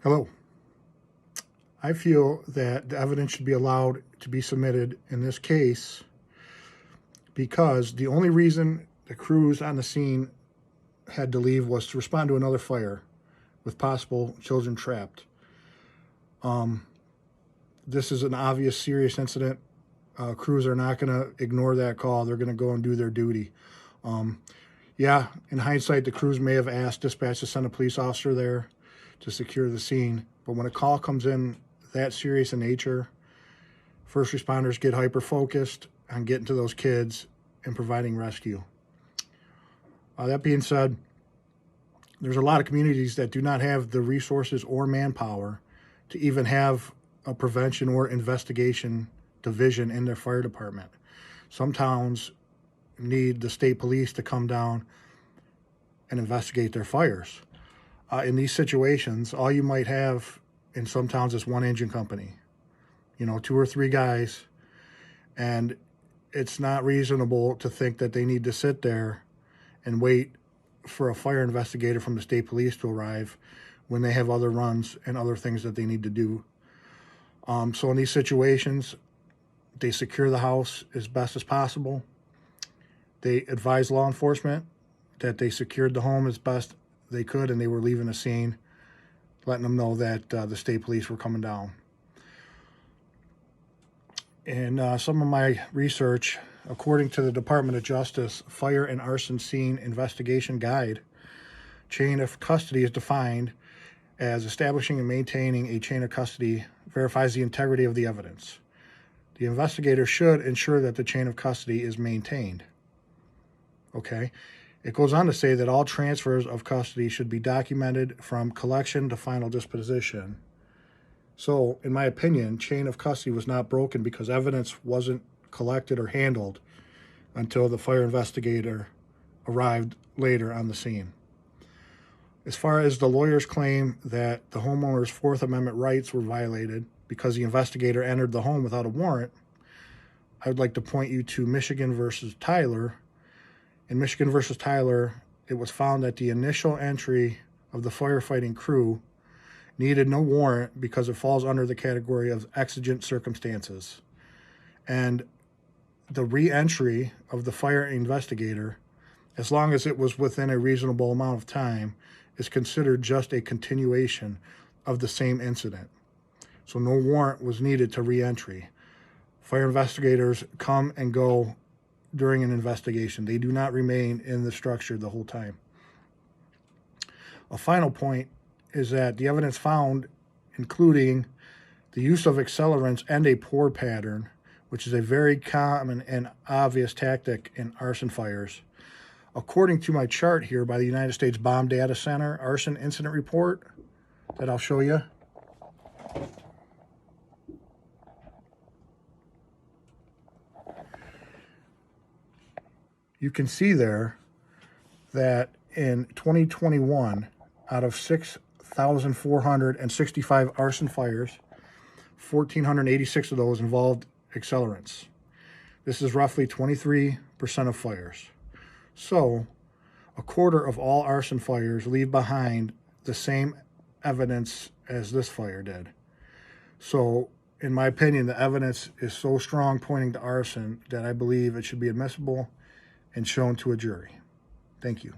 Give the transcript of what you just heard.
Hello. I feel that the evidence should be allowed to be submitted in this case because the only reason the crews on the scene had to leave was to respond to another fire with possible children trapped. This is an obvious, serious incident. Crews are not going to ignore that call. They're going to go and do their duty. Yeah, in hindsight, the crews may have asked dispatch to send a police officer there to secure the scene. But when a call comes in that serious in nature, first responders get hyper-focused on getting to those kids and providing rescue. That being said, there's a lot of communities that do not have the resources or manpower to even have a prevention or investigation division in their fire department. Some towns need the state police to come down and investigate their fires. In these situations, all you might have in some towns is one engine company, 2 or 3 guys, and it's not reasonable to think that they need to sit there and wait for a fire investigator from the state police to arrive when they have other runs and other things that they need to do. So in these situations, they secure the house as best as possible. They advise law enforcement that they secured the home as best they could and they were leaving the scene, letting them know that the state police were coming down. In some of my research, according to the Department of Justice Fire and Arson Scene Investigation Guide, chain of custody is defined as establishing and maintaining a chain of custody verifies the integrity of the evidence. The investigator should ensure that the chain of custody is maintained. Okay. It goes on to say that all transfers of custody should be documented from collection to final disposition. So, in my opinion, chain of custody was not broken because evidence wasn't collected or handled until the fire investigator arrived later on the scene. As far as the lawyers claim that the homeowner's Fourth Amendment rights were violated because the investigator entered the home without a warrant, I would like to point you to Michigan versus Tyler. In Michigan versus Tyler, it was found that the initial entry of the firefighting crew needed no warrant because it falls under the category of exigent circumstances. And the re-entry of the fire investigator, as long as it was within a reasonable amount of time, is considered just a continuation of the same incident. So no warrant was needed to re-entry. Fire investigators come and go during an investigation. They do not remain in the structure the whole time. A final point is that the evidence found, including the use of accelerants and a pour pattern, which is a very common and obvious tactic in arson fires. According to my chart here by the United States Bomb Data Center Arson Incident Report that I'll show you, you can see there that in 2021, out of 6,465 arson fires, 1,486 of those involved accelerants. This is roughly 23% of fires. So, a quarter of all arson fires leave behind the same evidence as this fire did. So, in my opinion, the evidence is so strong pointing to arson that I believe it should be admissible and shown to a jury. Thank you.